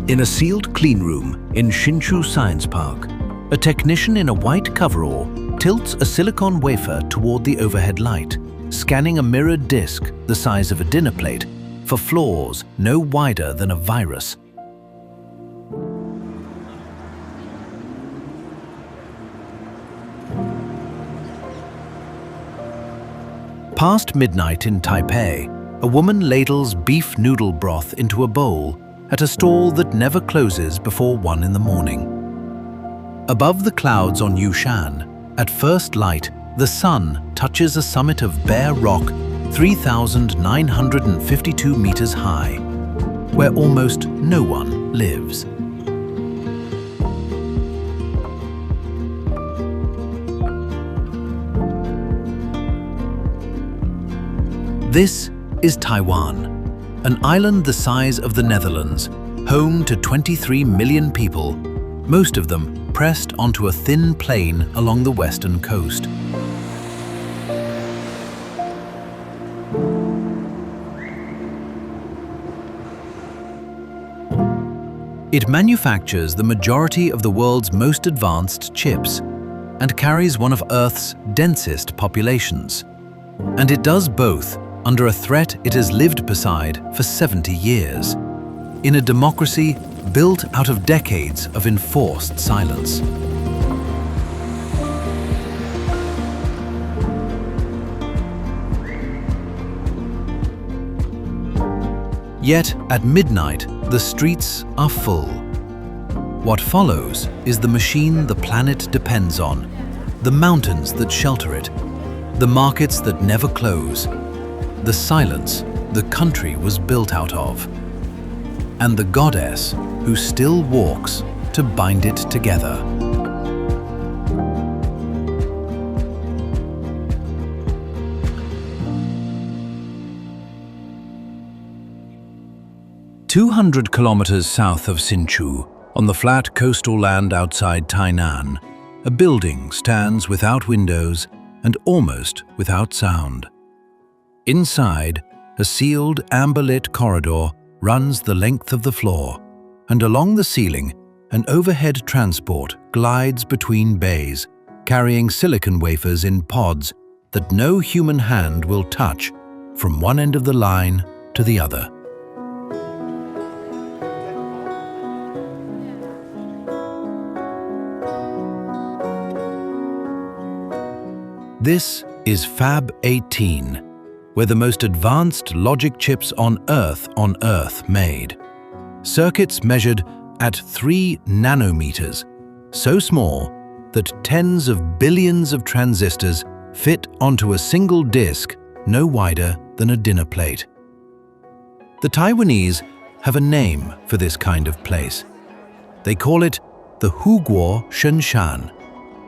In a sealed cleanroom in Hsinchu Science Park, a technician in a white coverall tilts a silicon wafer toward the overhead light, scanning a mirrored disc the size of a dinner plate for flaws no wider than a virus. Past midnight in Taipei, a woman ladles beef noodle broth into a bowl at a stall that never closes before 1 in the morning. Above the clouds on Yushan, at first light, the sun touches a summit of bare rock 3,952 meters high, where almost no one lives. This is Taiwan, an island the size of the Netherlands, home to 23 million people, most of them pressed onto a thin plain along the western coast. It manufactures the majority of the world's most advanced chips and carries one of Earth's densest populations. And it does both under a threat it has lived beside for 70 years, in a democracy built out of decades of enforced silence. Yet, at midnight, the streets are full. What follows is the machine the planet depends on, the mountains that shelter it, the markets that never close, the silence the country was built out of, and the goddess who still walks to bind it together. "200 kilometers south of Hsinchu, on the flat coastal land outside Tainan, a building stands without windows and almost without sound. Inside, a sealed amber-lit corridor runs the length of the floor, and along the ceiling, an overhead transport glides between bays, carrying silicon wafers in pods that no human hand will touch from one end of the line to the other. This is Fab 18, where the most advanced logic chips on Earth made. Circuits measured at 3 nanometers, so small that tens of billions of transistors fit onto a single disk no wider than a dinner plate. The Taiwanese have a name for this kind of place. They call it the Huguo Shenshan,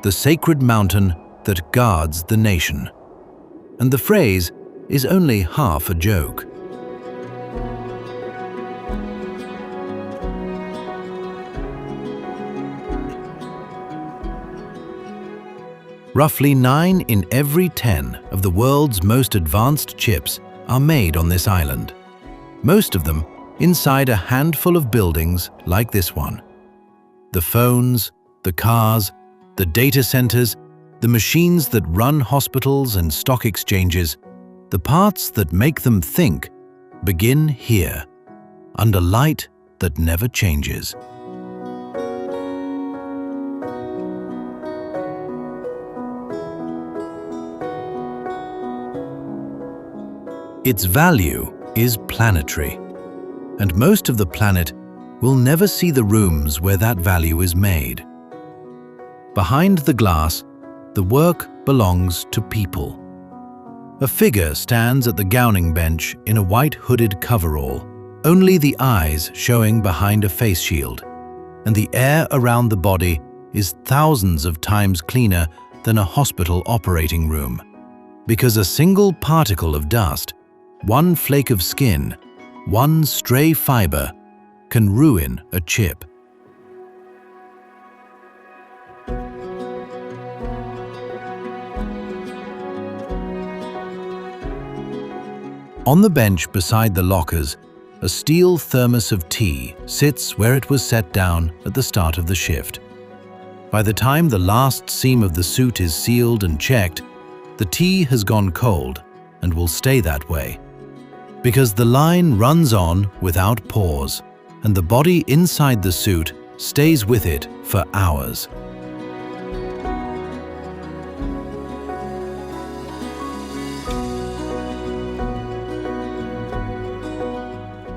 the sacred mountain that guards the nation. And the phrase is only half a joke. Roughly 9 in every 10 of the world's most advanced chips are made on this island, most of them inside a handful of buildings like this one. The phones, the cars, the data centers, the machines that run hospitals and stock exchanges, the parts that make them think, begin here, under light that never changes. Its value is planetary, and most of the planet will never see the rooms where that value is made. Behind the glass, the work belongs to people. A figure stands at the gowning bench in a white hooded coverall, only the eyes showing behind a face shield, and the air around the body is thousands of times cleaner than a hospital operating room, because a single particle of dust, one flake of skin, one stray fiber, can ruin a chip. On the bench beside the lockers, a steel thermos of tea sits where it was set down at the start of the shift. By the time the last seam of the suit is sealed and checked, the tea has gone cold and will stay that way, because the line runs on without pause, and the body inside the suit stays with it for hours.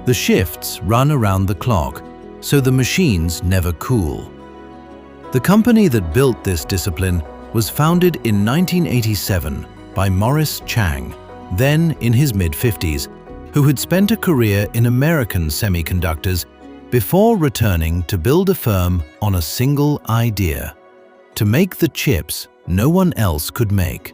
The shifts run around the clock, so the machines never cool. The company that built this discipline was founded in 1987 by Morris Chang, then in his mid-50s, who had spent a career in American semiconductors before returning to build a firm on a single idea: to make the chips no one else could make.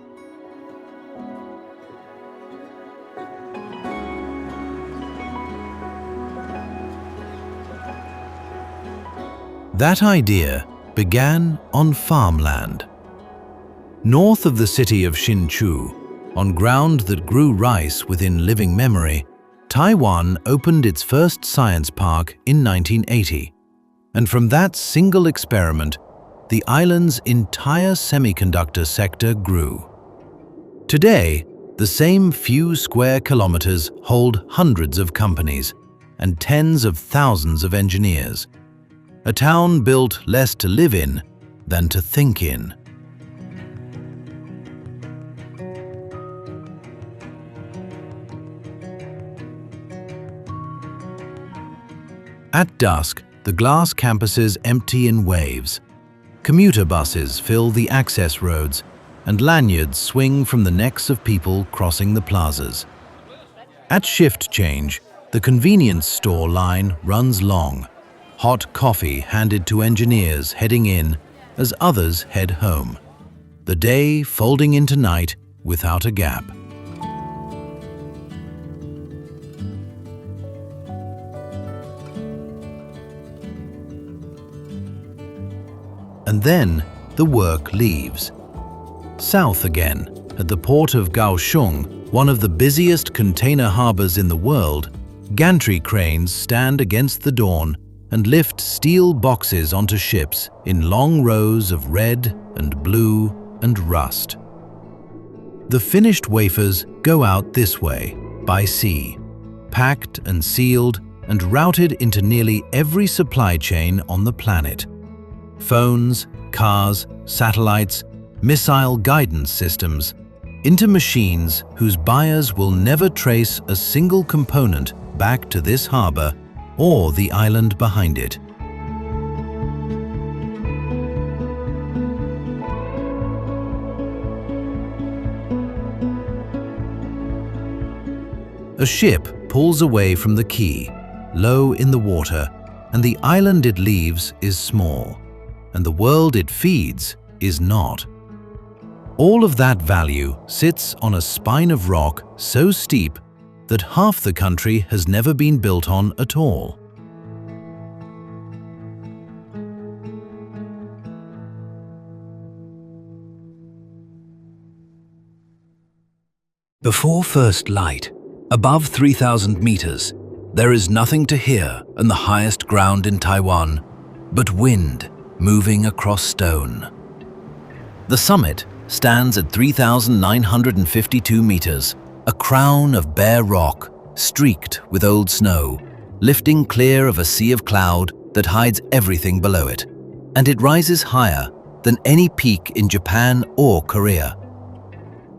That idea began on farmland. North of the city of Hsinchu, on ground that grew rice within living memory, Taiwan opened its first science park in 1980. And from that single experiment, the island's entire semiconductor sector grew. Today, the same few square kilometers hold hundreds of companies and tens of thousands of engineers. A town built less to live in than to think in. At dusk, the glass campuses empty in waves. Commuter buses fill the access roads, and lanyards swing from the necks of people crossing the plazas. At shift change, the convenience store line runs long. Hot coffee handed to engineers heading in as others head home. The day folding into night without a gap. And then the work leaves. South again, at the port of Kaohsiung, one of the busiest container harbors in the world, gantry cranes stand against the dawn and lift steel boxes onto ships in long rows of red and blue and rust. The finished wafers go out this way, by sea, packed and sealed and routed into nearly every supply chain on the planet. Phones, cars, satellites, missile guidance systems, into machines whose buyers will never trace a single component back to this harbor or the island behind it. A ship pulls away from the quay, low in the water, and the island it leaves is small, and the world it feeds is not. All of that value sits on a spine of rock so steep that half the country has never been built on at all. Before first light, above 3,000 meters, there is nothing to hear on the highest ground in Taiwan but wind moving across stone. The summit stands at 3,952 meters, a crown of bare rock streaked with old snow, lifting clear of a sea of cloud that hides everything below it, and it rises higher than any peak in Japan or Korea.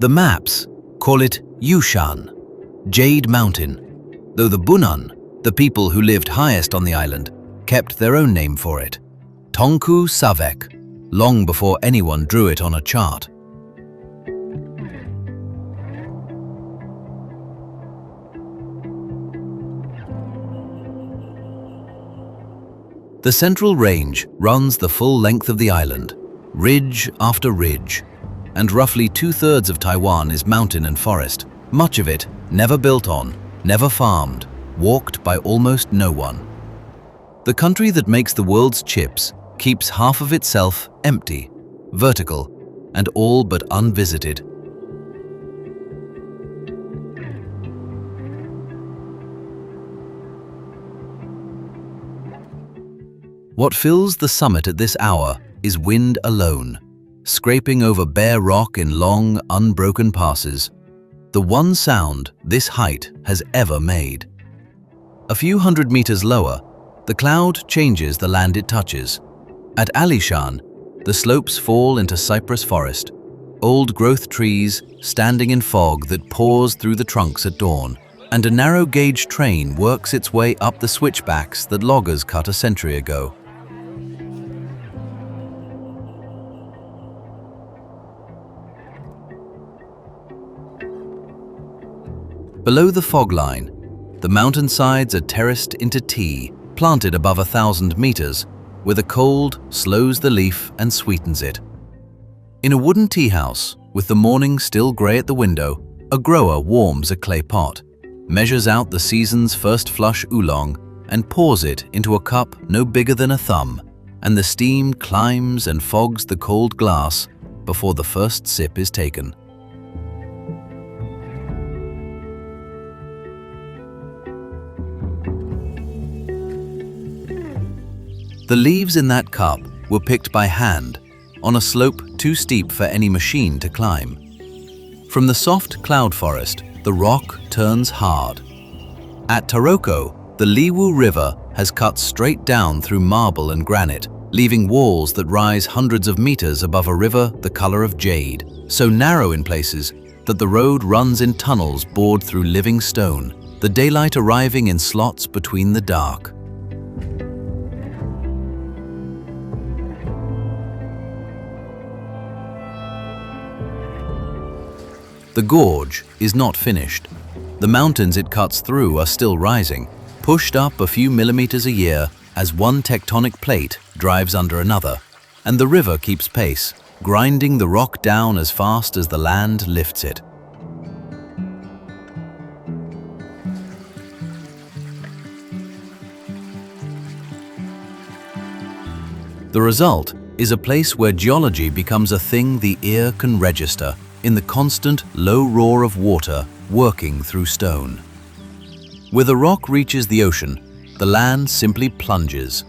The maps call it Yushan, Jade Mountain, though the Bunan, the people who lived highest on the island, kept their own name for it, Tongku Savek, long before anyone drew it on a chart. The Central Range runs the full length of the island, ridge after ridge, and roughly 2/3 of Taiwan is mountain and forest, much of it never built on, never farmed, walked by almost no one. The country that makes the world's chips keeps half of itself empty, vertical, and all but unvisited. What fills the summit at this hour is wind alone, scraping over bare rock in long, unbroken passes, the one sound this height has ever made. A few hundred meters lower, the cloud changes the land it touches. At Yushan, the slopes fall into cypress forest, old-growth trees standing in fog that pours through the trunks at dawn, and a narrow-gauge train works its way up the switchbacks that loggers cut a century ago. Below the fog line, the mountainsides are terraced into tea, planted above 1,000 meters, where the cold slows the leaf and sweetens it. In a wooden tea house, with the morning still grey at the window, a grower warms a clay pot, measures out the season's first flush oolong, and pours it into a cup no bigger than a thumb, and the steam climbs and fogs the cold glass before the first sip is taken. The leaves in that cup were picked by hand, on a slope too steep for any machine to climb. From the soft cloud forest, the rock turns hard. At Taroko, the Liwu River has cut straight down through marble and granite, leaving walls that rise hundreds of meters above a river the color of jade, so narrow in places that the road runs in tunnels bored through living stone, the daylight arriving in slots between the dark. The gorge is not finished. The mountains it cuts through are still rising, pushed up a few millimeters a year as one tectonic plate drives under another, and the river keeps pace, grinding the rock down as fast as the land lifts it. The result is a place where geology becomes a thing the ear can register, in the constant low roar of water working through stone. Where the rock reaches the ocean, the land simply plunges.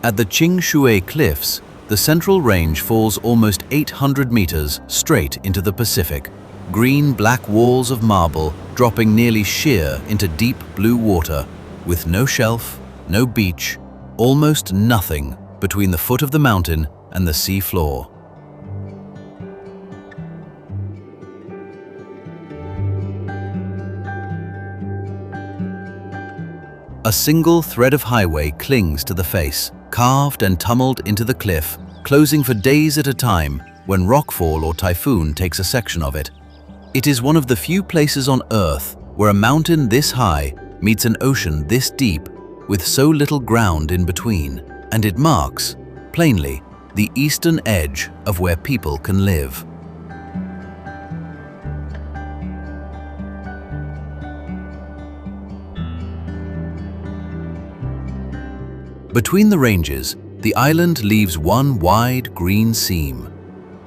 At the Hsinchu Cliffs, the central range falls almost 800 meters straight into the Pacific, green-black walls of marble dropping nearly sheer into deep blue water, with no shelf, no beach, almost nothing between the foot of the mountain and the sea floor. A single thread of highway clings to the face, carved and tumbled into the cliff, closing for days at a time when rockfall or typhoon takes a section of it. It is one of the few places on Earth where a mountain this high meets an ocean this deep with so little ground in between, and it marks, plainly, the eastern edge of where people can live. Between the ranges, the island leaves one wide green seam.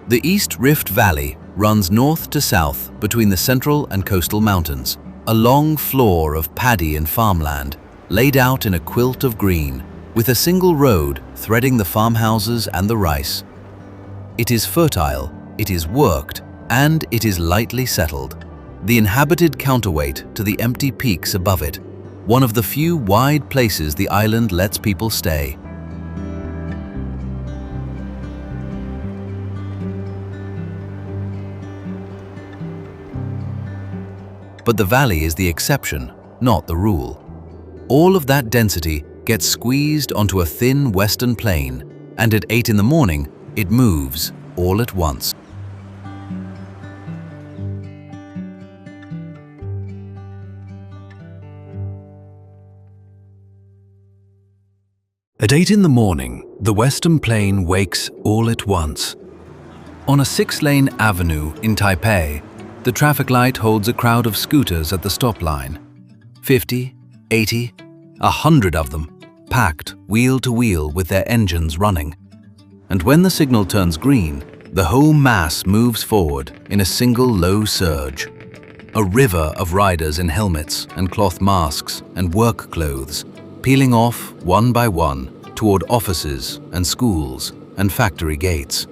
The East Rift Valley runs north to south between the central and coastal mountains, a long floor of paddy and farmland, laid out in a quilt of green, with a single road threading the farmhouses and the rice. It is fertile, it is worked, and it is lightly settled, the inhabited counterweight to the empty peaks above it, one of the few wide places the island lets people stay. But the valley is the exception, not the rule. All of that density gets squeezed onto a thin western plain, and at 8 in the morning, it moves all at once. At 8 in the morning, the western plain wakes all at once. On a 6-lane avenue in Taipei, the traffic light holds a crowd of scooters at the stop line. 50, 80, 100 of them, packed wheel to wheel with their engines running. And when the signal turns green, the whole mass moves forward in a single low surge. A river of riders in helmets and cloth masks and work clothes, peeling off one by one toward offices and schools and factory gates.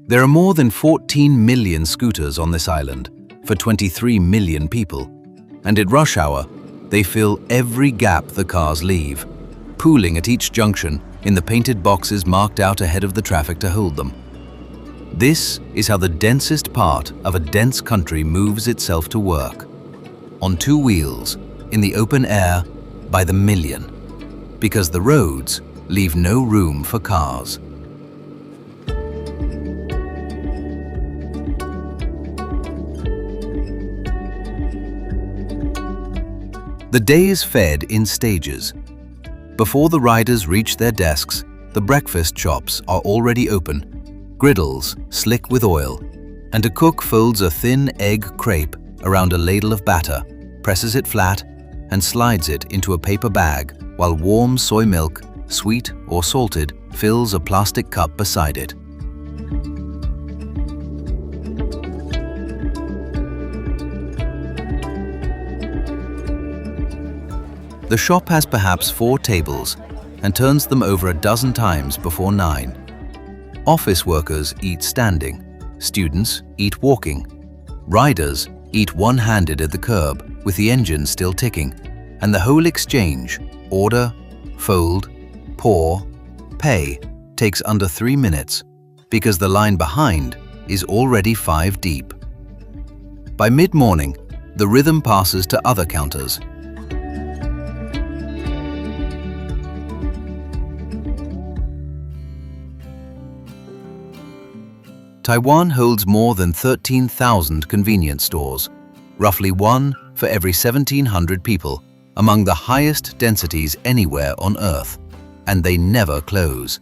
There are more than 14 million scooters on this island for 23 million people, and at rush hour, they fill every gap the cars leave, pooling at each junction in the painted boxes marked out ahead of the traffic to hold them. This is how the densest part of a dense country moves itself to work. On two wheels, in the open air, by the million, because the roads leave no room for cars. The day is fed in stages. Before the riders reach their desks, the breakfast shops are already open, griddles slick with oil, and a cook folds a thin egg crepe around a ladle of batter, presses it flat, and slides it into a paper bag while warm soy milk, sweet or salted, fills a plastic cup beside it. The shop has perhaps 4 tables and turns them over a dozen times before 9. Office workers eat standing, students eat walking, riders eat one-handed at the curb with the engine still ticking, and the whole exchange, order, fold, pour, pay, takes under 3 minutes because the line behind is already 5 deep. By mid-morning, the rhythm passes to other counters. Taiwan holds more than 13,000 convenience stores, roughly one for every 1,700 people, among the highest densities anywhere on Earth, and they never close.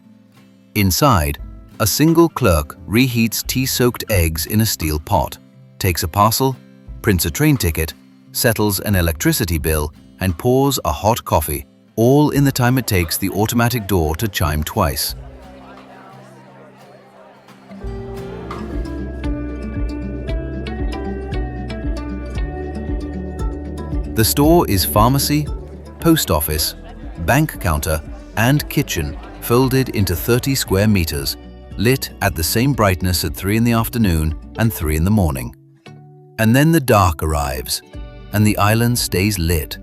Inside, a single clerk reheats tea-soaked eggs in a steel pot, takes a parcel, prints a train ticket, settles an electricity bill, and pours a hot coffee, all in the time it takes the automatic door to chime twice. The store is pharmacy, post office, bank counter, and kitchen folded into 30 square meters, lit at the same brightness at 3 in the afternoon and 3 in the morning. And then the dark arrives, and the island stays lit.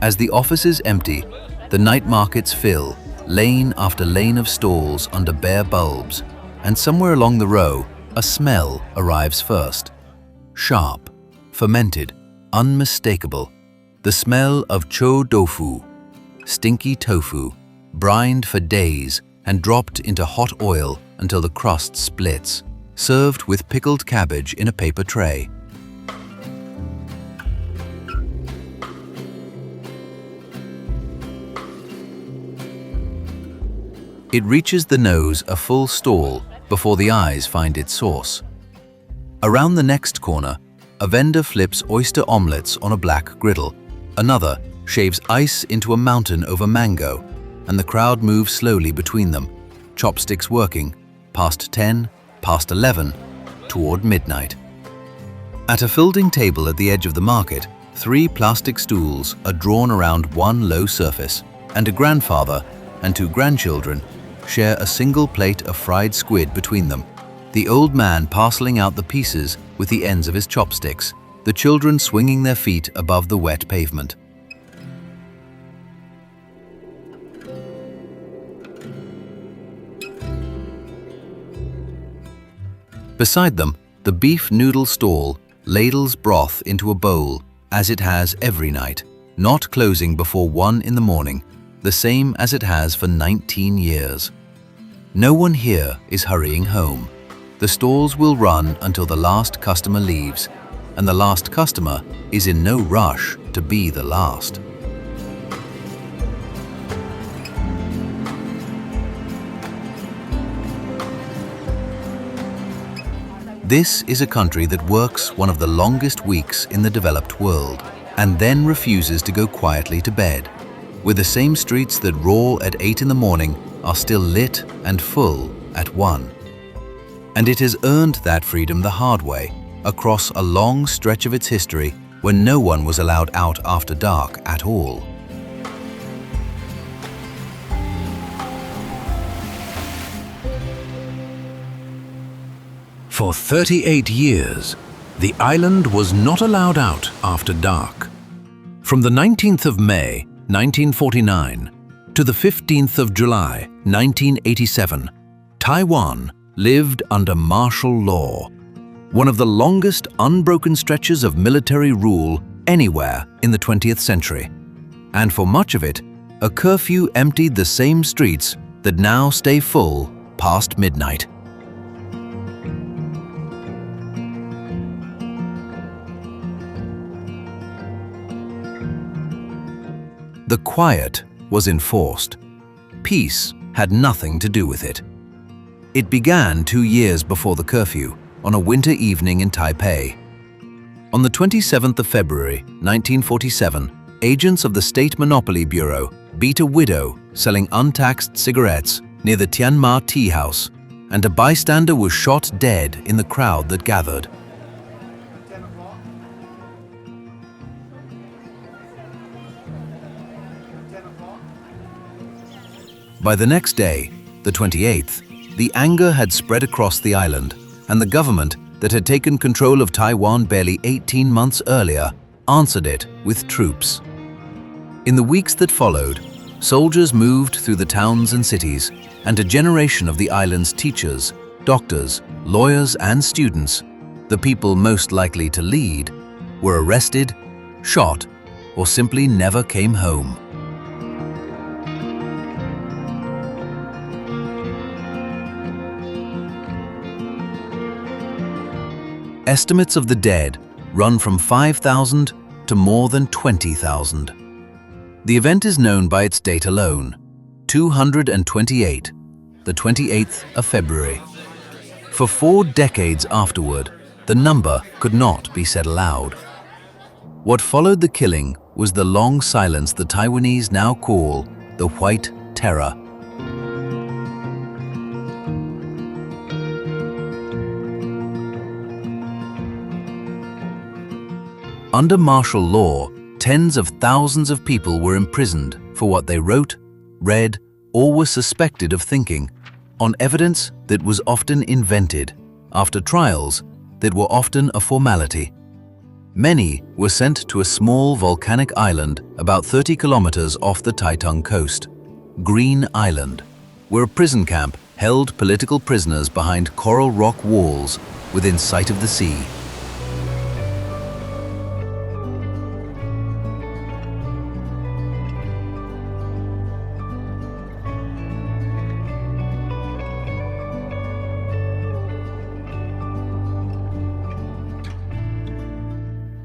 As the offices empty, the night markets fill, lane after lane of stalls under bare bulbs, and somewhere along the row, a smell arrives first. Sharp, fermented, unmistakable, the smell of chou tofu, stinky tofu, brined for days and dropped into hot oil until the crust splits, served with pickled cabbage in a paper tray. It reaches the nose a full stall before the eyes find its source. Around the next corner, a vendor flips oyster omelets on a black griddle. Another shaves ice into a mountain over mango, and the crowd moves slowly between them, chopsticks working, past 10, past 11, toward midnight. At a folding table at the edge of the market, 3 plastic stools are drawn around one low surface, and a grandfather and 2 grandchildren share a single plate of fried squid between them, the old man parceling out the pieces with the ends of his chopsticks, the children swinging their feet above the wet pavement. Beside them, the beef noodle stall ladles broth into a bowl, as it has every night, not closing before 1 in the morning, the same as it has for 19 years. No one here is hurrying home. The stalls will run until the last customer leaves, and the last customer is in no rush to be the last. This is a country that works one of the longest weeks in the developed world, and then refuses to go quietly to bed, with the same streets that roar at 8 in the morning are still lit and full at 1. And it has earned that freedom the hard way, across a long stretch of its history when no one was allowed out after dark at all. For 38 years, the island was not allowed out after dark. From the 19th of May, 1949, to the 15th of July, 1987, Taiwan lived under martial law, one of the longest unbroken stretches of military rule anywhere in the 20th century. And for much of it, a curfew emptied the same streets that now stay full past midnight. The quiet was enforced. Peace had nothing to do with it. It began 2 years before the curfew, on a winter evening in Taipei. On the 27th of February, 1947, agents of the State Monopoly Bureau beat a widow selling untaxed cigarettes near the Tianma Tea House, and a bystander was shot dead in the crowd that gathered. By the next day, the 28th, the anger had spread across the island, and the government that had taken control of Taiwan barely 18 months earlier answered it with troops. In the weeks that followed, soldiers moved through the towns and cities, and a generation of the island's teachers, doctors, lawyers, and students, the people most likely to lead, were arrested, shot, or simply never came home. Estimates of the dead run from 5,000 to more than 20,000. The event is known by its date alone, 228, the 28th of February. For 4 decades afterward, the number could not be said aloud. What followed the killing was the long silence the Taiwanese now call the White Terror. Under martial law, tens of thousands of people were imprisoned for what they wrote, read, or were suspected of thinking, on evidence that was often invented, after trials that were often a formality. Many were sent to a small volcanic island about 30 kilometers off the Taitung coast, Green Island, where a prison camp held political prisoners behind coral rock walls within sight of the sea.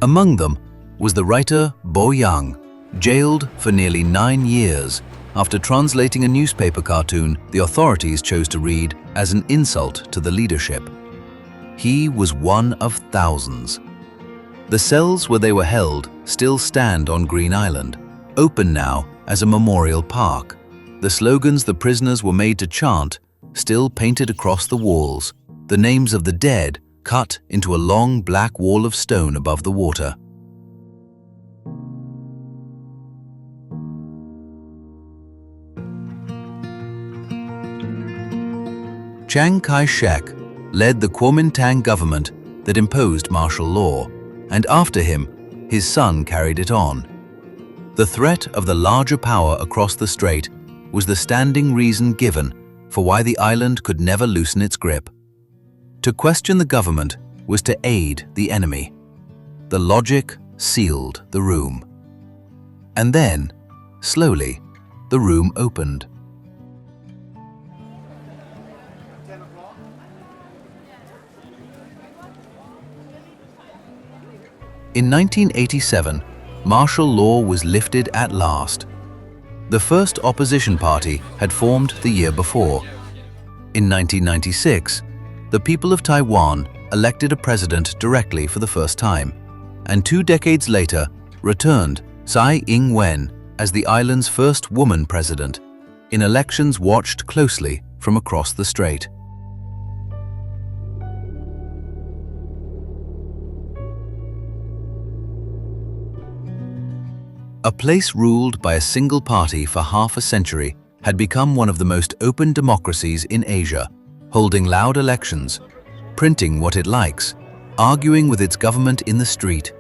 Among them was the writer Bo Yang, jailed for nearly 9 years after translating a newspaper cartoon the authorities chose to read as an insult to the leadership. He was one of thousands. The cells where they were held still stand on Green Island, open now as a memorial park. The slogans the prisoners were made to chant still painted across the walls, the names of the dead cut into a long black wall of stone above the water. Chiang Kai-shek led the Kuomintang government that imposed martial law, and after him, his son carried it on. The threat of the larger power across the strait was the standing reason given for why the island could never loosen its grip. To question the government was to aid the enemy. The logic sealed the room. And then, slowly, the room opened. In 1987, martial law was lifted at last. The first opposition party had formed the year before. In 1996, the people of Taiwan elected a president directly for the first time, and 2 decades later returned Tsai Ing-wen as the island's first woman president, in elections watched closely from across the strait. A place ruled by a single party for half a century had become one of the most open democracies in Asia, holding loud elections, printing what it likes, arguing with its government in the street.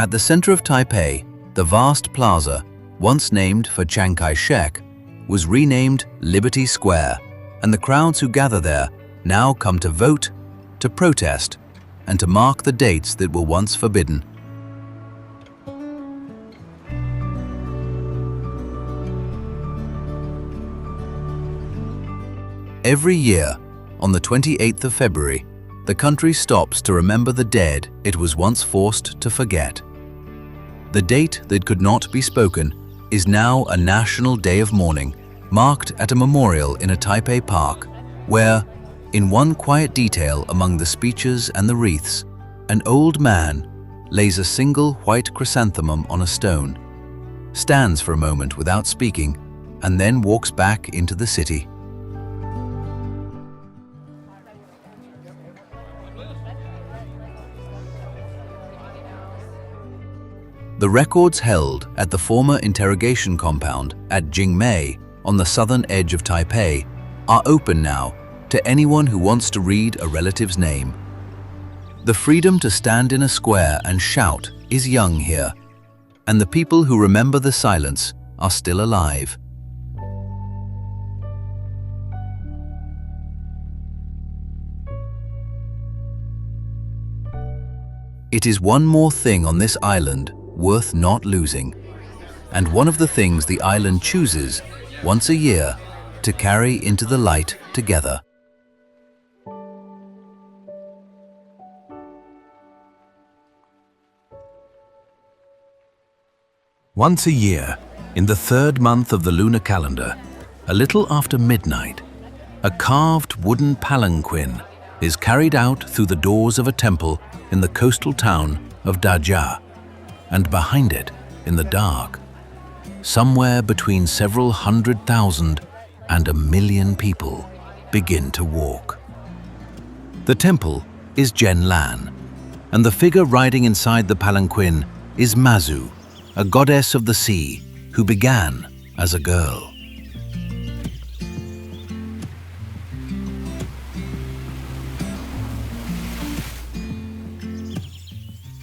At the center of Taipei, the vast plaza, once named for Chiang Kai-shek, was renamed Liberty Square, and the crowds who gather there now come to vote, to protest, and to mark the dates that were once forbidden. Every year, on the 28th of February, the country stops to remember the dead it was once forced to forget. The date that could not be spoken is now a national day of mourning, marked at a memorial in a Taipei park, where, in one quiet detail among the speeches and the wreaths, an old man lays a single white chrysanthemum on a stone, stands for a moment without speaking, and then walks back into the city. The records held at the former interrogation compound at Jingmei on the southern edge of Taipei are open now to anyone who wants to read a relative's name. The freedom to stand in a square and shout is young here, and the people who remember the silence are still alive. It is one more thing on this island worth not losing, and one of the things the island chooses once a year to carry into the light together. Once a year, in the third month of the lunar calendar, a little after midnight, a carved wooden palanquin is carried out through the doors of a temple in the coastal town of Dajia, and behind it, in the dark, somewhere between several 100,000 and 1 million people begin to walk. The temple is Zhenlan, and the figure riding inside the palanquin is Mazu, a goddess of the sea who began as a girl.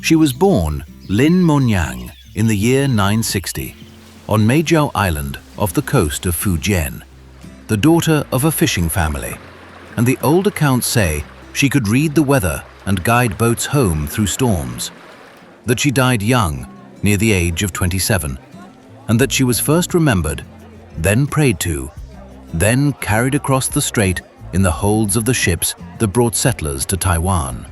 She was born Lin Monyang in the year 960 on Meijiao Island off the coast of Fujian, the daughter of a fishing family, and the old accounts say she could read the weather and guide boats home through storms, that she died young, near the age of 27, and that she was first remembered, then prayed to, then carried across the strait in the holds of the ships that brought settlers to Taiwan.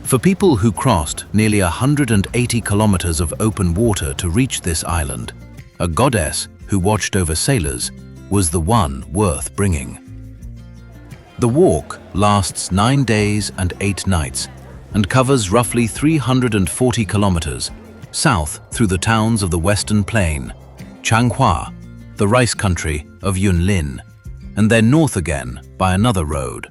For people who crossed nearly 180 kilometers of open water to reach this island, a goddess who watched over sailors was the one worth bringing. The walk lasts 9 days and 8 nights and covers roughly 340 kilometers south through the towns of the Western Plain, Changhua, the rice country of Yunlin, and then north again by another road.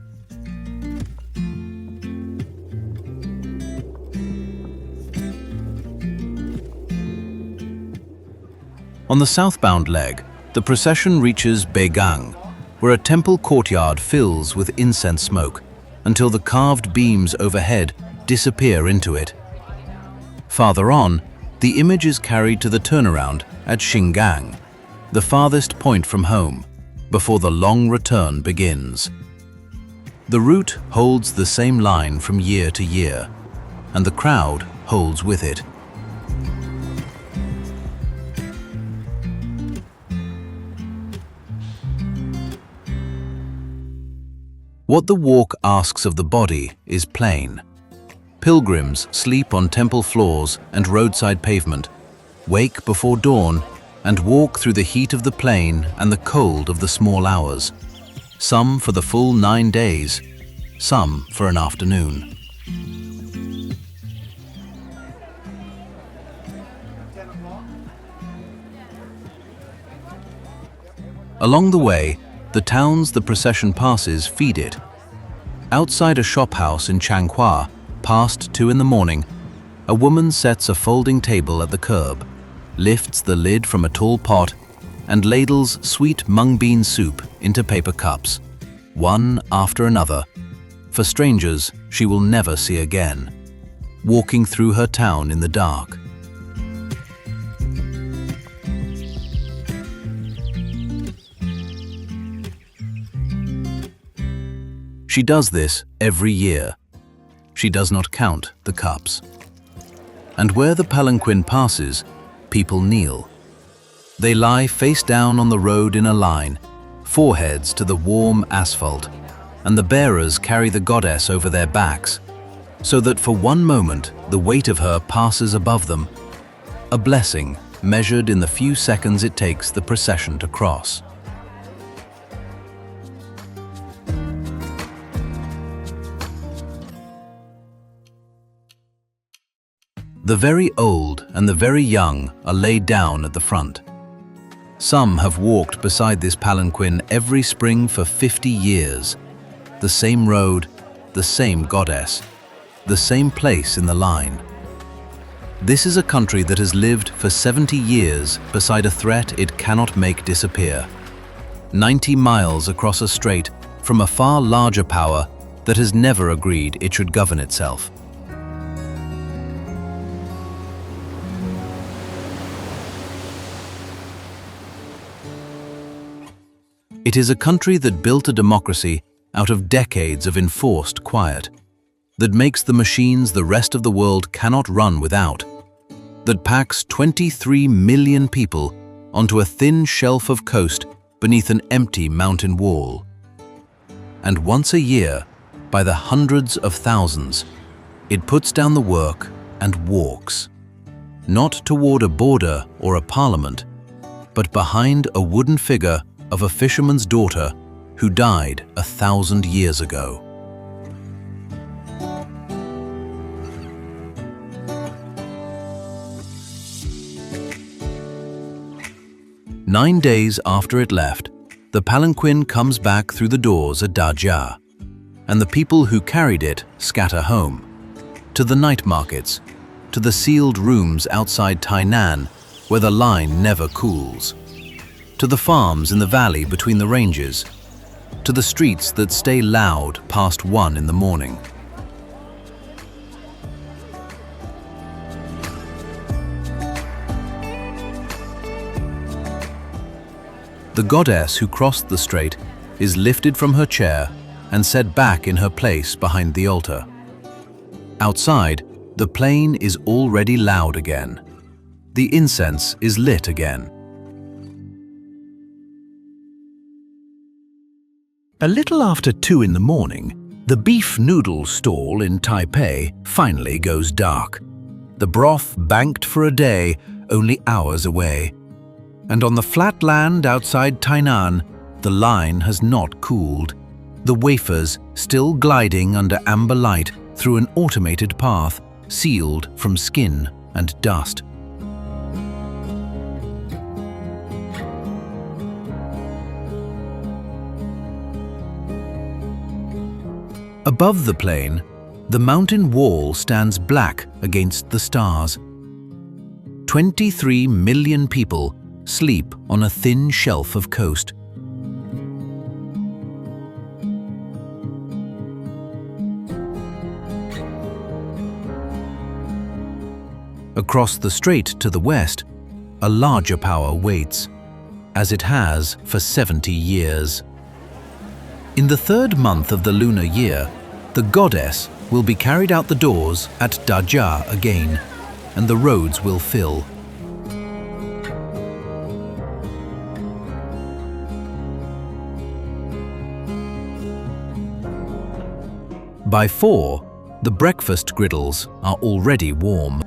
On the southbound leg, the procession reaches Beigang, where a temple courtyard fills with incense smoke until the carved beams overhead disappear into it. Farther on, the image is carried to the turnaround at Xingang, the farthest point from home, before the long return begins. The route holds the same line from year to year, and the crowd holds with it. What the walk asks of the body is plain. Pilgrims sleep on temple floors and roadside pavement, wake before dawn, and walk through the heat of the plain and the cold of the small hours, some for the full 9 days, some for an afternoon. Along the way, the towns the procession passes feed it Outside a shop house in Changhua, past 2 in the morning, a woman sets a folding table at the curb, lifts the lid from a tall pot, and ladles sweet mung bean soup into paper cups, one after another, for strangers she will never see again, walking through her town in the dark. She does this every year. She does not count the cups. And where the palanquin passes, people kneel. They lie face down on the road in a line, foreheads to the warm asphalt, and the bearers carry the goddess over their backs, so that for one moment the weight of her passes above them, a blessing measured in the few seconds it takes the procession to cross. The very old and the very young are laid down at the front. Some have walked beside this palanquin every spring for 50 years. The same road, the same goddess, the same place in the line. This is a country that has lived for 70 years beside a threat it cannot make disappear. 90 miles across a strait from a far larger power that has never agreed it should govern itself. It is a country that built a democracy out of decades of enforced quiet, that makes the machines the rest of the world cannot run without, that packs 23 million people onto a thin shelf of coast beneath an empty mountain wall. And once a year, by the hundreds of thousands, it puts down the work and walks, not toward a border or a parliament, but behind a wooden figure of a fisherman's daughter who died 1,000 years ago. Nine days after it left, the palanquin comes back through the doors at Dajia, and the people who carried it scatter home, to the night markets, to the sealed rooms outside Tainan where the line never cools, to the farms in the valley between the ranges, to the streets that stay loud past 1 in the morning. The goddess who crossed the strait is lifted from her chair and set back in her place behind the altar. Outside, the plain is already loud again. The incense is lit again. A little after 2 in the morning, the beef-noodle stall in Taipei finally goes dark. The broth banked for a day, only hours away. And on the flat land outside Tainan, the line has not cooled. The wafers still gliding under amber light through an automated path, sealed from skin and dust. Above the plain, the mountain wall stands black against the stars. 23 million people sleep on a thin shelf of coast. Across the strait to the west, a larger power waits, as it has for 70 years. In the 3rd month of the lunar year, the goddess will be carried out the doors at Dajia again, and the roads will fill. By 4, the breakfast griddles are already warm.